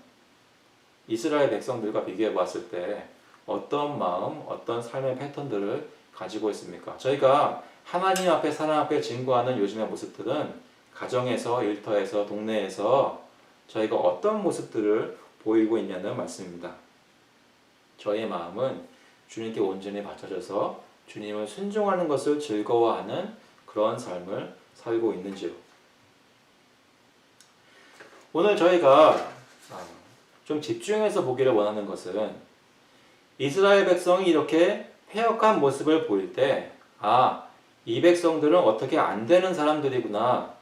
이스라엘 백성들과 비교해 봤을 때 어떤 마음, 어떤 삶의 패턴들을 가지고 있습니까? 저희가 하나님 앞에, 사람 앞에 증거하는 요즘의 모습들은 가정에서, 일터에서, 동네에서 저희가 어떤 모습들을 보이고 있냐는 말씀입니다. 저희의 마음은 주님께 온전히 바쳐져서 주님을 순종하는 것을 즐거워하는 그런 삶을 살고 있는지요. 오늘 저희가 좀 집중해서 보기를 원하는 것은 이스라엘 백성이 이렇게 패역한 모습을 보일 때, 이 백성들은 어떻게 안 되는 사람들이구나.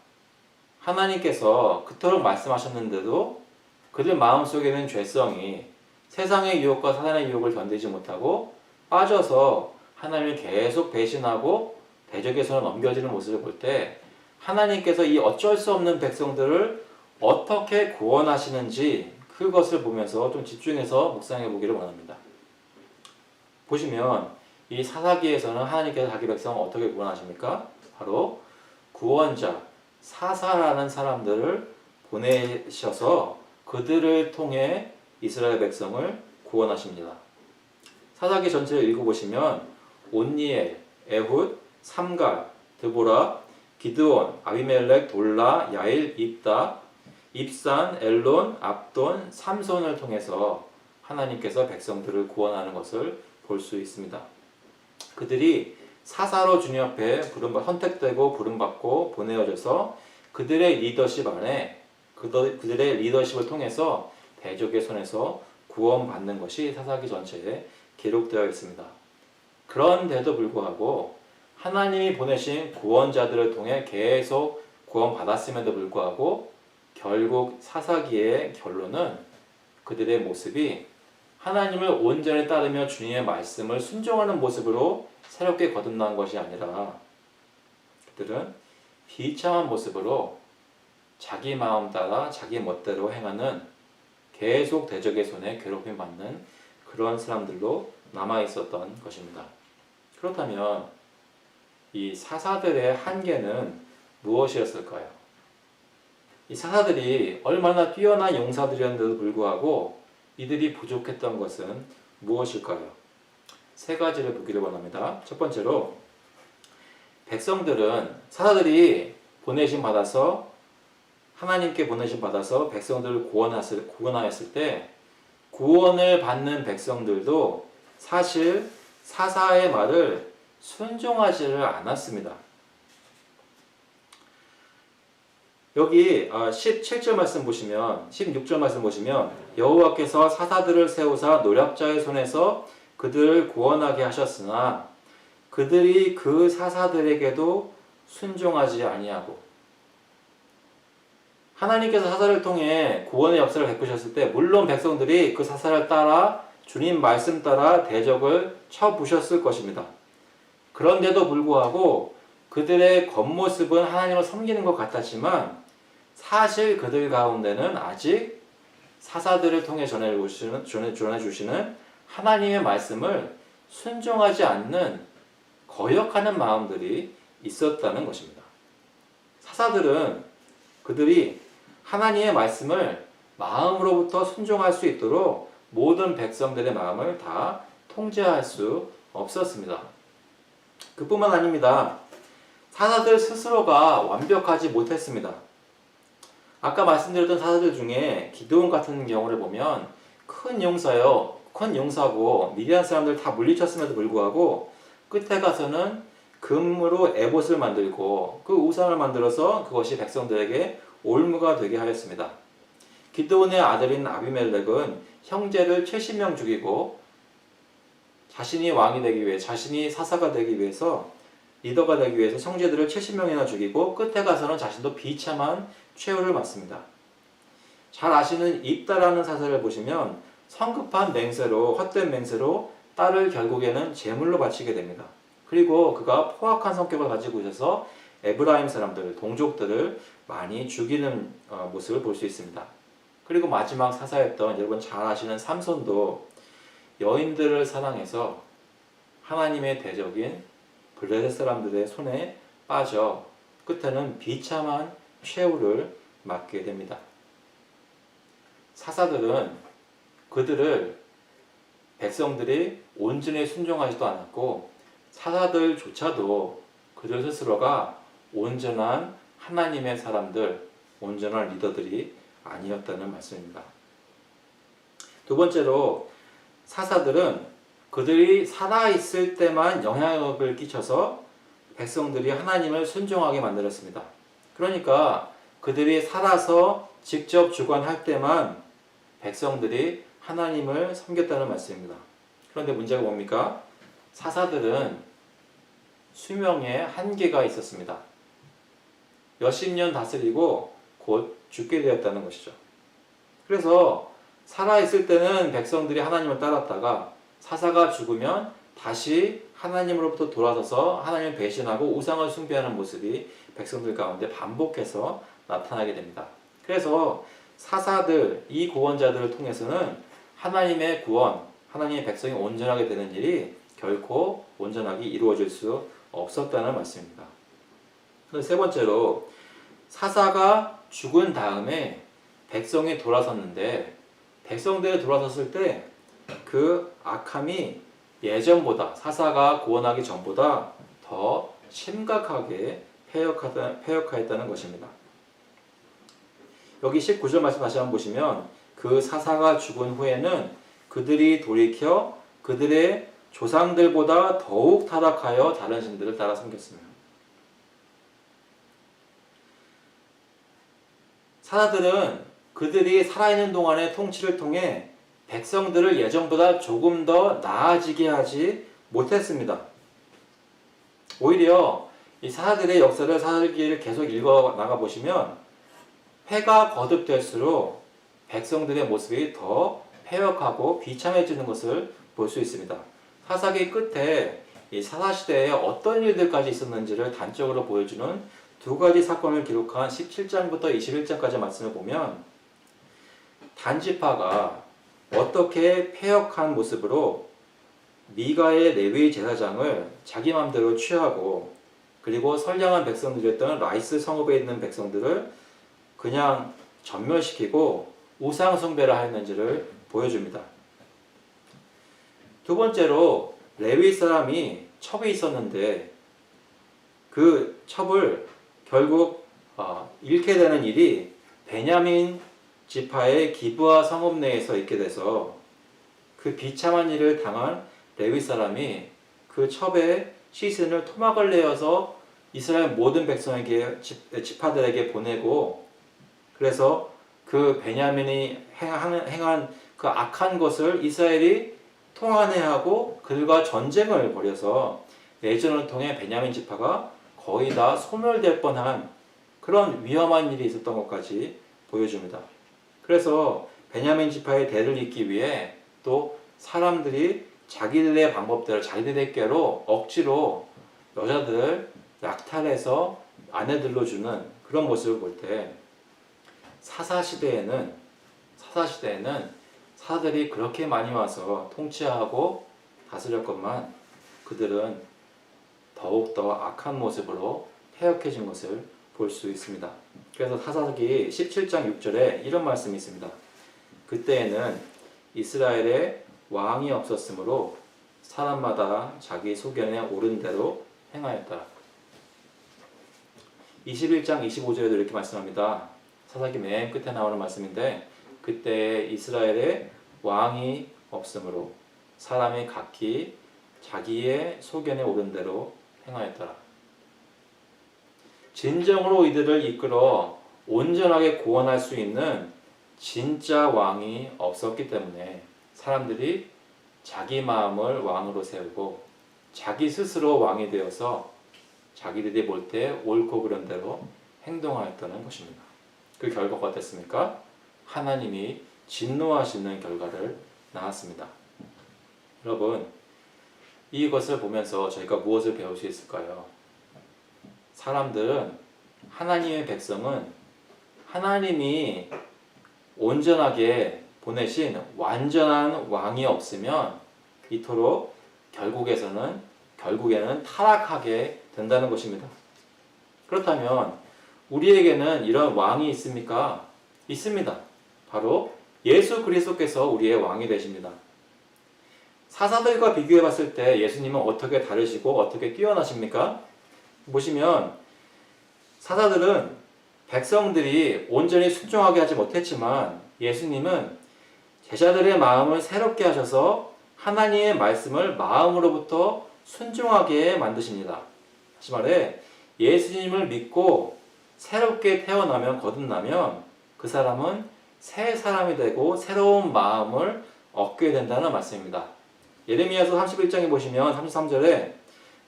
하나님께서 그토록 말씀하셨는데도 그들 마음속에는 죄성이 세상의 유혹과 사단의 유혹을 견디지 못하고 빠져서 하나님을 계속 배신하고 대적의 손에 넘겨지는 모습을 볼 때 하나님께서 이 어쩔 수 없는 백성들을 어떻게 구원하시는지 그것을 보면서 좀 집중해서 묵상해 보기를 원합니다. 보시면 이 사사기에서는 하나님께서 자기 백성을 어떻게 구원하십니까? 바로 구원자, 사사라는 사람들을 보내셔서 그들을 통해 이스라엘 백성을 구원하십니다. 사사기 전체를 읽어보시면 온니엘, 에훗, 삼갈, 드보라, 기드온, 아비멜렉, 돌라, 야일, 입다, 입산, 엘론, 압돈, 삼손을 통해서 하나님께서 백성들을 구원하는 것을 볼 수 있습니다. 그들이 사사로 주님 앞에 선택되고 부름받고 보내어져서 그들의 리더십 안에 그들의 리더십을 통해서 대적의 손에서 구원받는 것이 사사기 전체에 기록되어 있습니다. 그런데도 불구하고 하나님이 보내신 구원자들을 통해 계속 구원받았음에도 불구하고 결국 사사기의 결론은 그들의 모습이 하나님을 온전히 따르며 주님의 말씀을 순종하는 모습으로 새롭게 거듭난 것이 아니라 그들은 비참한 모습으로 자기 마음 따라 자기 멋대로 행하는 계속 대적의 손에 괴롭힘 받는 그런 사람들로 남아 있었던 것입니다. 그렇다면 이 사사들의 한계는 무엇이었을까요? 이 사사들이 얼마나 뛰어난 용사들이었는데도 불구하고 이들이 부족했던 것은 무엇일까요? 세 가지를 보기를 원합니다. 첫 번째로 사사들이 하나님께 보내심 받아서 백성들을 구원하였을 때 구원을 받는 백성들도 사실 사사의 말을 순종하지를 않았습니다. 여기 17절 말씀 보시면 16절 말씀 보시면 여호와께서 사사들을 세우사 노략자의 손에서 그들을 구원하게 하셨으나 그들이 그 사사들에게도 순종하지 아니하고 하나님께서 사사를 통해 구원의 역사를 베푸셨을 때 물론 백성들이 그 사사를 따라 주님 말씀 따라 대적을 쳐부셨을 것입니다. 그런데도 불구하고 그들의 겉모습은 하나님을 섬기는 것 같았지만 사실 그들 가운데는 아직 사사들을 통해 전해주시는 하나님의 말씀을 순종하지 않는 거역하는 마음들이 있었다는 것입니다. 사사들은 그들이 하나님의 말씀을 마음으로부터 순종할 수 있도록 모든 백성들의 마음을 다 통제할 수 없었습니다. 그뿐만 아닙니다. 사사들 스스로가 완벽하지 못했습니다. 아까 말씀드렸던 사사들 중에 기드온 같은 경우를 보면 큰 용사고 미디안 사람들 다 물리쳤음에도 불구하고 끝에 가서는 금으로 에봇을 만들고 그 우상을 만들어서 그것이 백성들에게 올무가 되게 하였습니다. 기드온의 아들인 아비멜렉은 형제를 70명 죽이고 자신이 왕이 되기 위해 자신이 사사가 되기 위해서 리더가 되기 위해서 형제들을 70명이나 죽이고 끝에 가서는 자신도 비참한 최후를 맞습니다. 잘 아시는 입다라는 사사를 보시면 성급한 맹세로 헛된 맹세로 딸을 결국에는 제물로 바치게 됩니다. 그리고 그가 포악한 성격을 가지고 있어서 에브라임 사람들, 동족들을 많이 죽이는 모습을 볼 수 있습니다. 그리고 마지막 사사였던 여러분 잘 아시는 삼손도 여인들을 사랑해서 하나님의 대적인 블레셋 사람들의 손에 빠져 끝에는 비참한 최후를 맞게 됩니다. 사사들은 그들을 백성들이 온전히 순종하지도 않았고 사사들조차도 그들 스스로가 온전한 하나님의 사람들, 온전한 리더들이 아니었다는 말씀입니다. 두 번째로 사사들은 그들이 살아있을 때만 영향력을 끼쳐서 백성들이 하나님을 순종하게 만들었습니다. 그러니까 그들이 살아서 직접 주관할 때만 백성들이 하나님을 섬겼다는 말씀입니다. 그런데 문제가 뭡니까? 사사들은 수명에 한계가 있었습니다. 몇십 년 다스리고 곧 죽게 되었다는 것이죠. 그래서 살아있을 때는 백성들이 하나님을 따랐다가 사사가 죽으면 다시 하나님으로부터 돌아서서 하나님을 배신하고 우상을 숭배하는 모습이 백성들 가운데 반복해서 나타나게 됩니다. 그래서 사사들, 이 구원자들을 통해서는 하나님의 구원, 하나님의 백성이 온전하게 되는 일이 결코 온전하게 이루어질 수 없었다는 말씀입니다. 세 번째로 사사가 죽은 다음에 백성이 돌아섰는데 백성들이 돌아섰을 때 그 악함이 예전보다 사사가 구원하기 전보다 더 심각하게 패역하였다는 것입니다. 여기 19절 말씀 다시 한번 보시면 그 사사가 죽은 후에는 그들이 돌이켜 그들의 조상들보다 더욱 타락하여 다른 신들을 따라 섬겼습니다. 사사들은 그들이 살아있는 동안의 통치를 통해 백성들을 예전보다 조금 더 나아지게 하지 못했습니다. 오히려 이 사사들의 역사를 사사기를 계속 읽어 나가 보시면 해가 거듭될수록 백성들의 모습이 더 패역하고 비참해지는 것을 볼 수 있습니다. 사사기 끝에 이 사사시대에 어떤 일들까지 있었는지를 단적으로 보여주는 두 가지 사건을 기록한 17장부터 21장까지 말씀을 보면 단지파가 어떻게 패역한 모습으로 미가의 레위 제사장을 자기 맘대로 취하고 그리고 선량한 백성들이었던 라이스 성읍에 있는 백성들을 그냥 전멸시키고 우상 숭배를 하였는지를 보여줍니다. 두 번째로 레위 사람이 첩이 있었는데 그 첩을 결국 잃게 되는 일이 베냐민 지파의 기브아 성읍 내에서 있게 돼서 그 비참한 일을 당한 레위 사람이 그 첩의 시신을 토막을 내어서 이스라엘 모든 백성에게 지파들에게 보내고 그래서 그 베냐민이 행한 그 악한 것을 이스라엘이 통한해하고 그들과 전쟁을 벌여서 내전을 통해 베냐민 지파가 거의 다 소멸될 뻔한 그런 위험한 일이 있었던 것까지 보여줍니다. 그래서 베냐민 지파의 대를 잇기 위해 또 사람들이 자기들의 방법대로 자기들의 꾀로 억지로 여자들을 약탈해서 아내들로 주는 그런 모습을 볼 때 사사시대에는 사사들이 그렇게 많이 와서 통치하고 다스렸건만 그들은 더욱더 악한 모습으로 패역해진 것을 볼 수 있습니다. 그래서 사사기 17장 6절에 이런 말씀이 있습니다. 그때에는 이스라엘에 왕이 없었으므로 사람마다 자기 소견에 오른 대로 행하였다. 21장 25절에도 이렇게 말씀합니다. 사사기 맨 끝에 나오는 말씀인데 그때 이스라엘에 왕이 없으므로 사람이 각기 자기의 소견에 오른 대로 행하였더라. 진정으로 이들을 이끌어 온전하게 구원할 수 있는 진짜 왕이 없었기 때문에 사람들이 자기 마음을 왕으로 세우고 자기 스스로 왕이 되어서 자기들이 볼 때 옳고 그른 대로 행동하였다는 것입니다. 그 결과가 어땠습니까? 하나님이 진노하시는 결과를 낳았습니다. 여러분, 이것을 보면서 저희가 무엇을 배울 수 있을까요? 사람들은 하나님의 백성은 하나님이 온전하게 보내신 완전한 왕이 없으면 이토록 결국에는 타락하게 된다는 것입니다. 그렇다면 우리에게는 이런 왕이 있습니까? 있습니다. 바로 예수 그리스도께서 우리의 왕이 되십니다. 사사들과 비교해 봤을 때 예수님은 어떻게 다르시고 어떻게 뛰어나십니까? 보시면 사사들은 백성들이 온전히 순종하게 하지 못했지만 예수님은 제자들의 마음을 새롭게 하셔서 하나님의 말씀을 마음으로부터 순종하게 만드십니다. 다시 말해 예수님을 믿고 새롭게 태어나면 거듭나면 그 사람은 새 사람이 되고 새로운 마음을 얻게 된다는 말씀입니다. 예레미야서 31장에 보시면 33절에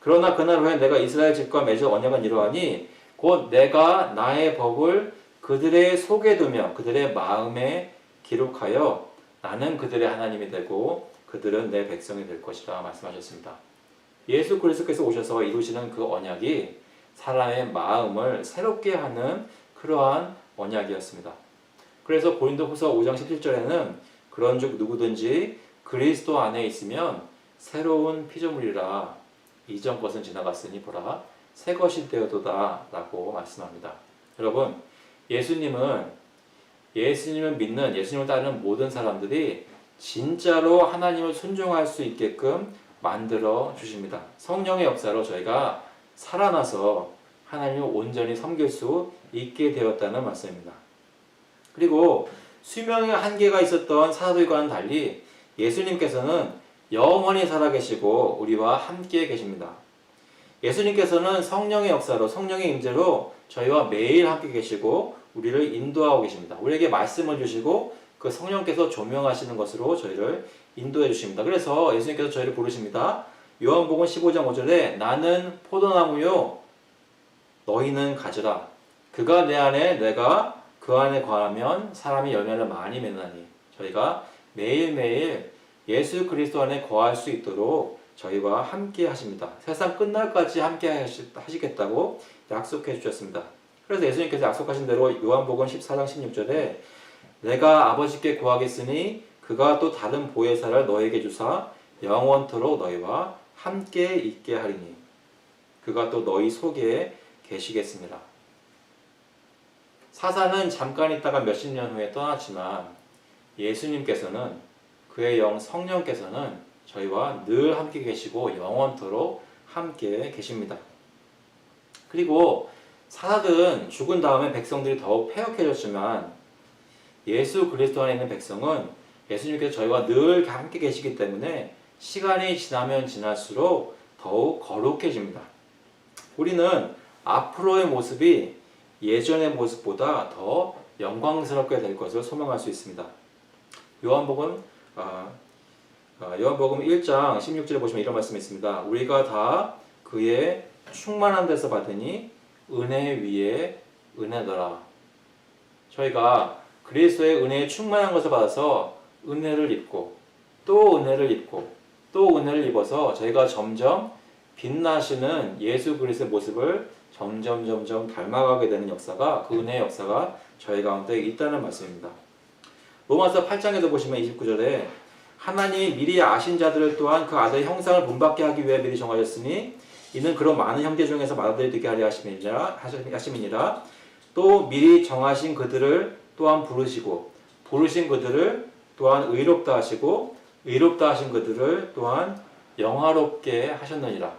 그러나 그날 후에 내가 이스라엘 집과 맺을 언약은 이러하니 곧 내가 나의 법을 그들의 속에 두며 그들의 마음에 기록하여 나는 그들의 하나님이 되고 그들은 내 백성이 될 것이라 말씀하셨습니다. 예수 그리스도께서 오셔서 이루시는 그 언약이 사람의 마음을 새롭게 하는 그러한 언약이었습니다. 그래서 고린도후서 5장 17절에는 그런즉 누구든지 그리스도 안에 있으면 새로운 피조물이라 이전 것은 지나갔으니 보라 새 것이 되어도다 라고 말씀합니다. 여러분 예수님을 믿는 예수님을 따르는 모든 사람들이 진짜로 하나님을 순종할 수 있게끔 만들어 주십니다. 성령의 역사로 저희가 살아나서 하나님을 온전히 섬길 수 있게 되었다는 말씀입니다. 그리고 수명의 한계가 있었던 사도들과는 달리 예수님께서는 영원히 살아계시고 우리와 함께 계십니다. 예수님께서는 성령의 역사로 성령의 임재로 저희와 매일 함께 계시고 우리를 인도하고 계십니다. 우리에게 말씀을 주시고 그 성령께서 조명하시는 것으로 저희를 인도해 주십니다. 그래서 예수님께서 저희를 부르십니다. 요한복음 15장 5절에 나는 포도나무요 너희는 가지라. 그가 내 안에 내가 그 안에 거하면 사람이 열매를 많이 맺나니 저희가 매일매일 예수 그리스도 안에 거할 수 있도록 저희와 함께 하십니다. 세상 끝날까지 함께 하시겠다고 약속해 주셨습니다. 그래서 예수님께서 약속하신 대로 요한복음 14장 16절에 내가 아버지께 구하겠으니 그가 또 다른 보혜사를 너에게 주사 영원토록 너희와 함께 있게 하리니 그가 또 너희 속에 계시겠습니다. 사사는 잠깐 있다가 몇십 년 후에 떠났지만 예수님께서는 그의 영 성령께서는 저희와 늘 함께 계시고 영원토록 함께 계십니다. 그리고 사사들은 죽은 다음에 백성들이 더욱 패역해졌지만 예수 그리스도 안에 있는 백성은 예수님께서 저희와 늘 함께 계시기 때문에 시간이 지나면 지날수록 더욱 거룩해집니다. 우리는 앞으로의 모습이 예전의 모습보다 더 영광스럽게 될 것을 소망할 수 있습니다. 요한복음 1장 16절에 보시면 이런 말씀이 있습니다. 우리가 다 그의 충만한 데서 받으니 은혜 위에 은혜더라. 저희가 그리스도의 은혜에 충만한 것을 받아서 은혜를 입고 또 은혜를 입고 또 은혜를 입어서 저희가 점점 빛나시는 예수 그리스도의 모습을 점점 닮아가게 되는 역사가 그 은혜의 역사가 저희 가운데 있다는 말씀입니다. 로마서 8장에도 보시면 29절에 하나님이 미리 아신 자들을 또한 그 아들의 형상을 본받게 하기 위해 미리 정하셨으니 이는 그런 많은 형제 중에서 맏아들이 되게 하려 하심이니라. 또 미리 정하신 그들을 또한 부르시고 부르신 그들을 또한 의롭다 하시고 의롭다 하신 그들을 또한 영화롭게 하셨느니라.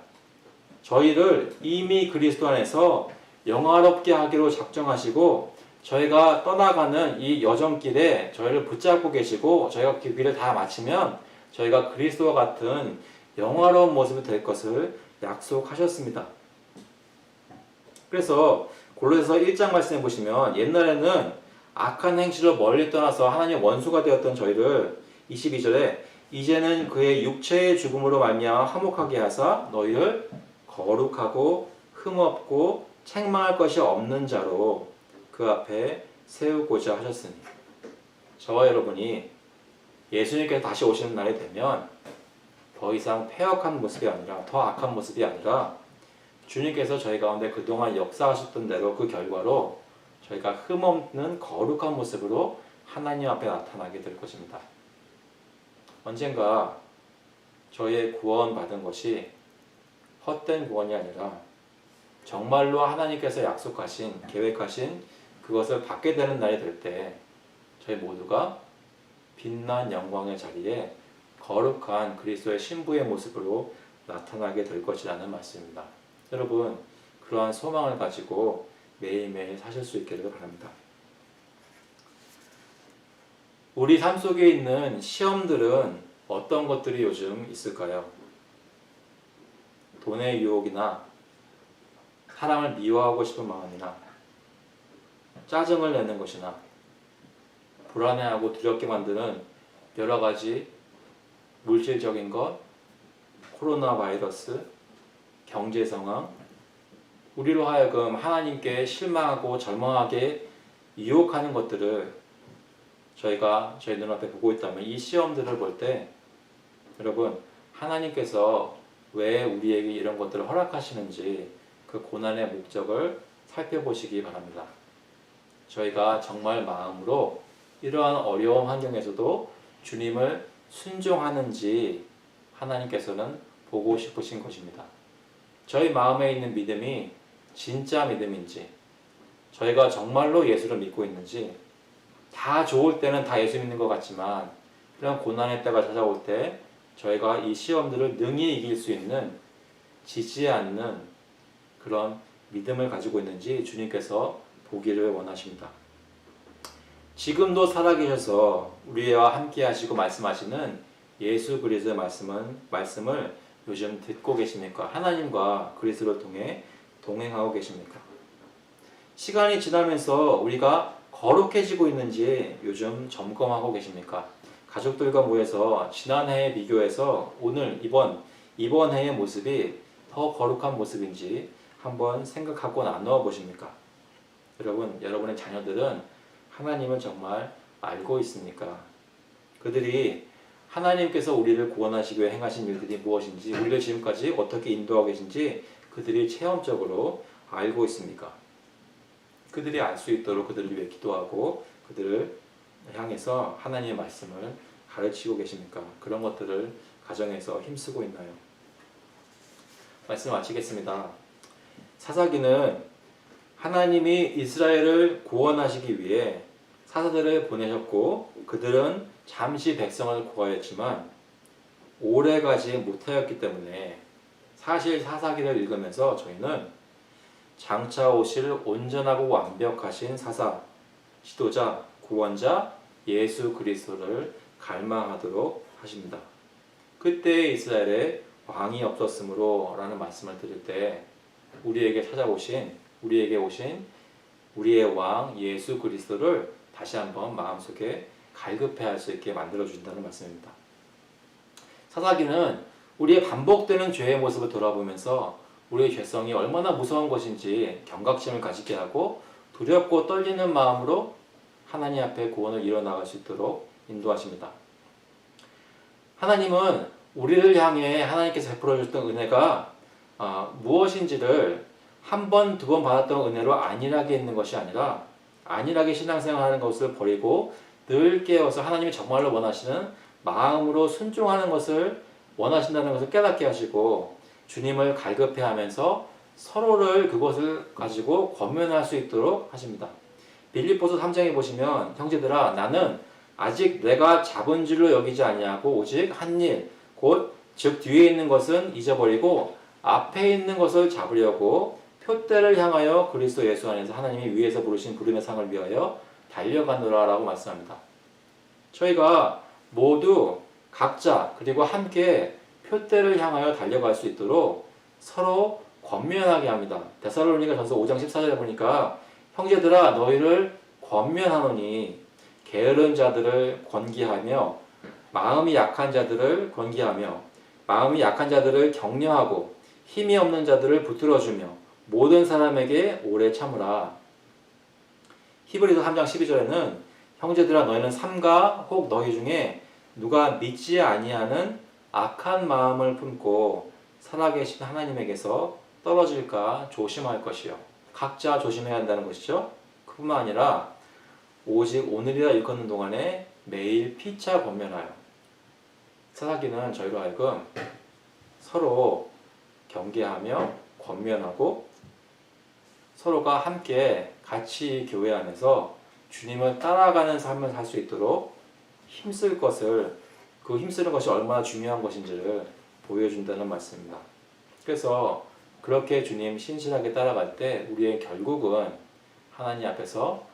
저희를 이미 그리스도 안에서 영화롭게 하기로 작정하시고 저희가 떠나가는 이 여정길에 저희를 붙잡고 계시고 저희가 그 길을 다 마치면 저희가 그리스도와 같은 영화로운 모습이 될 것을 약속하셨습니다. 그래서 골로새서 1장 말씀해 보시면 옛날에는 악한 행실로 멀리 떠나서 하나님의 원수가 되었던 저희를 22절에 이제는 그의 육체의 죽음으로 말미암아 화목하게 하사 너희를 거룩하고 흠없고 책망할 것이 없는 자로 그 앞에 세우고자 하셨으니 저와 여러분이 예수님께서 다시 오시는 날이 되면 더 이상 패역한 모습이 아니라 더 악한 모습이 아니라 주님께서 저희 가운데 그동안 역사하셨던 대로 그 결과로 저희가 흠없는 거룩한 모습으로 하나님 앞에 나타나게 될 것입니다. 언젠가 저희의 구원받은 것이 헛된 구원이 아니라 정말로 하나님께서 약속하신 계획하신 그것을 받게 되는 날이 될 때 저희 모두가 빛난 영광의 자리에 거룩한 그리스도의 신부의 모습으로 나타나게 될 것이라는 말씀입니다. 여러분 그러한 소망을 가지고 매일매일 사실 수 있기를 바랍니다. 우리 삶 속에 있는 시험들은 어떤 것들이 요즘 있을까요? 돈의 유혹이나 사람을 미워하고 싶은 마음이나 짜증을 내는 것이나 불안해하고 두렵게 만드는 여러 가지 물질적인 것, 코로나 바이러스, 경제 상황, 우리로 하여금 하나님께 실망하고 절망하게 유혹하는 것들을 저희가 저희 눈앞에 보고 있다면 이 시험들을 볼 때 여러분 하나님께서 왜 우리에게 이런 것들을 허락하시는지 그 고난의 목적을 살펴보시기 바랍니다. 저희가 정말 마음으로 이러한 어려운 환경에서도 주님을 순종하는지 하나님께서는 보고 싶으신 것입니다. 저희 마음에 있는 믿음이 진짜 믿음인지, 저희가 정말로 예수를 믿고 있는지, 다 좋을 때는 다 예수 믿는 것 같지만 이런 고난의 때가 찾아올 때 저희가 이 시험들을 능히 이길 수 있는 지지 않는 그런 믿음을 가지고 있는지 주님께서 보기를 원하십니다. 지금도 살아계셔서 우리와 함께 하시고 말씀하시는 예수 그리스도의 말씀을 요즘 듣고 계십니까? 하나님과 그리스도를 통해 동행하고 계십니까? 시간이 지나면서 우리가 거룩해지고 있는지 요즘 점검하고 계십니까? 가족들과 모여서 지난 해에 비교해서 오늘 이번 해의 모습이 더 거룩한 모습인지 한번 생각하고 나누어 보십니까? 여러분의 자녀들은 하나님은 정말 알고 있습니까? 그들이 하나님께서 우리를 구원하시기 위해 행하신 일들이 무엇인지, 우리를 지금까지 어떻게 인도하고 계신지 그들이 체험적으로 알고 있습니까? 그들이 알 수 있도록 그들을 위해 기도하고 그들을 향해서 하나님의 말씀을 가르치고 계십니까? 그런 것들을 가정에서 힘쓰고 있나요? 말씀 마치겠습니다. 사사기는 하나님이 이스라엘을 구원하시기 위해 사사들을 보내셨고 그들은 잠시 백성을 구하였지만 오래가지 못하였기 때문에 사실 사사기를 읽으면서 저희는 장차 오실 온전하고 완벽하신 사사, 지도자, 구원자 예수 그리스도를 갈망하도록 하십니다. 그때 이스라엘에 왕이 없었으므로 라는 말씀을 드릴 때 우리에게 오신 우리의 왕 예수 그리스도를 다시 한번 마음속에 갈급해할 수 있게 만들어준다는 말씀입니다. 사사기는 우리의 반복되는 죄의 모습을 돌아보면서 우리의 죄성이 얼마나 무서운 것인지 경각심을 가지게 하고 두렵고 떨리는 마음으로 하나님 앞에 구원을 이뤄나갈 수 있도록 인도하십니다. 하나님은 우리를 향해 하나님께서 베풀어 주셨던 은혜가 무엇인지를 한 번, 두 번 받았던 은혜로 안일하게 있는 것이 아니라 안일하게 신앙생활하는 것을 버리고 늘 깨어서 하나님이 정말로 원하시는 마음으로 순종하는 것을 원하신다는 것을 깨닫게 하시고 주님을 갈급해하면서 서로를 그것을 가지고 권면할 수 있도록 하십니다. 빌립보서 3장에 보시면 형제들아 나는 아직 내가 잡은 줄로 여기지 아니하고 오직 한 일 곧 즉 뒤에 있는 것은 잊어버리고 앞에 있는 것을 잡으려고 표대를 향하여 그리스도 예수 안에서 하나님이 위에서 부르신 부름의 상을 위하여 달려가노라 라고 말씀합니다. 저희가 모두 각자 그리고 함께 표대를 향하여 달려갈 수 있도록 서로 권면하게 합니다. 데살로니가전서 5장 14절에 보니까 형제들아 너희를 권면하노니 게으른 자들을 권기하며 마음이 약한 자들을 권기하며 마음이 약한 자들을 격려하고 힘이 없는 자들을 붙들어주며 모든 사람에게 오래 참으라. 히브리서 3장 12절에는 형제들아 너희는 삼가 혹 너희 중에 누가 믿지 아니하는 악한 마음을 품고 살아계신 하나님에게서 떨어질까 조심할 것이요. 각자 조심해야 한다는 것이죠. 그뿐만 아니라 오직 오늘이라 일컫는 동안에 매일 피차 권면하여. 사사기는 저희로 하여금 서로 경계하며 권면하고 서로가 함께 같이 교회 안에서 주님을 따라가는 삶을 살 수 있도록 힘쓸 것을, 그 힘쓰는 것이 얼마나 중요한 것인지를 보여준다는 말씀입니다. 그래서 그렇게 주님 신실하게 따라갈 때 우리의 결국은 하나님 앞에서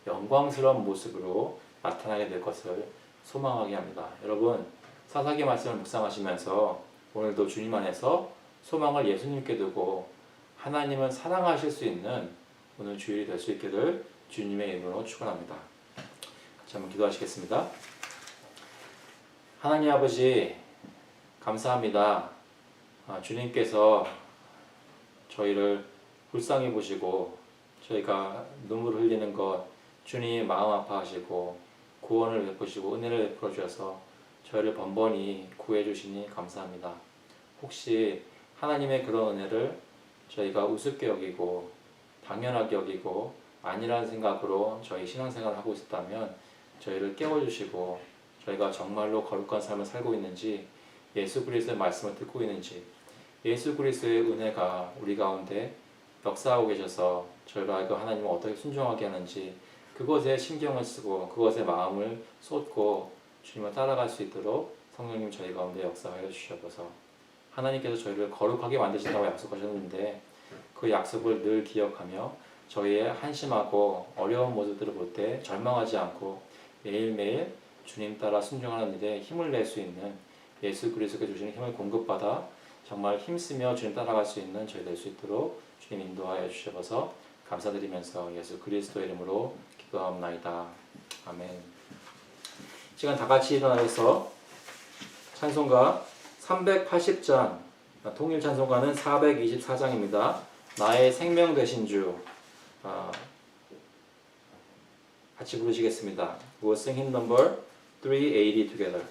영광스러운 모습으로 나타나게 될 것을 소망하게 합니다. 여러분, 사사기 말씀을 묵상하시면서 오늘도 주님 안에서 소망을 예수님께 두고 하나님을 사랑하실 수 있는 오늘 주일이 될 수 있기를 주님의 이름으로 축원합니다. 같이 한번 기도하시겠습니다. 하나님 아버지, 감사합니다. 주님께서 저희를 불쌍히 보시고 저희가 눈물을 흘리는 것 주님이 마음 아파하시고 구원을 베푸시고 은혜를 베풀어 주셔서 저희를 번번이 구해 주시니 감사합니다. 혹시 하나님의 그런 은혜를 저희가 우습게 여기고 당연하게 여기고 아니라는 생각으로 저희 신앙생활을 하고 있었다면 저희를 깨워주시고 저희가 정말로 거룩한 삶을 살고 있는지 예수 그리스도의 말씀을 듣고 있는지 예수 그리스도의 은혜가 우리 가운데 역사하고 계셔서 저희로 하여금 하나님을 어떻게 순종하게 하는지 그것에 신경을 쓰고 그것에 마음을 쏟고 주님을 따라갈 수 있도록 성령님 저희 가운데 역사하여 주시옵소서. 하나님께서 저희를 거룩하게 만드신다고 약속하셨는데 그 약속을 늘 기억하며 저희의 한심하고 어려운 모습들을 볼 때 절망하지 않고 매일매일 주님 따라 순종하는 일에 힘을 낼 수 있는 예수 그리스도께 주시는 힘을 공급받아 정말 힘쓰며 주님 따라갈 수 있는 저희 될 수 있도록 주님 인도하여 주셔서 감사드리면서 예수 그리스도의 이름으로 기도하옵나이다. 아멘. 시간 다 같이 일어나서 찬송가 380장 통일 찬송가는 424장입니다. 나의 생명 되신 주 같이 부르시겠습니다. We'll sing hymn number 380 together.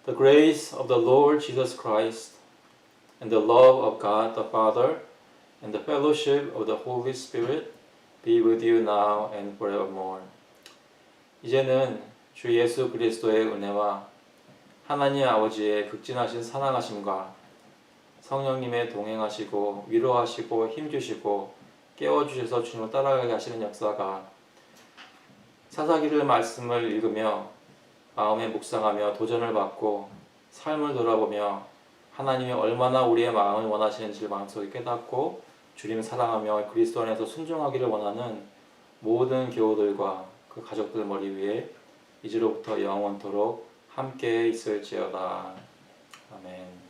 The grace of the Lord Jesus Christ and the love of God the Father and the fellowship of the Holy Spirit be with you now and forevermore. 이제는 주 예수 그리스도의 은혜와 하나님 아버지의 극진하신 사랑하심과 성령님의 동행하시고 위로하시고 힘주시고 깨워주셔서 주님을 따라가게 하시는 역사가 사사기를 말씀을 읽으며 마음에 묵상하며 도전을 받고 삶을 돌아보며 하나님이 얼마나 우리의 마음을 원하시는지를 마음속에 깨닫고 주님을 사랑하며 그리스도 안에서 순종하기를 원하는 모든 교우들과 그 가족들 머리 위에 이제로부터 영원토록 함께 있을지어다. 아멘.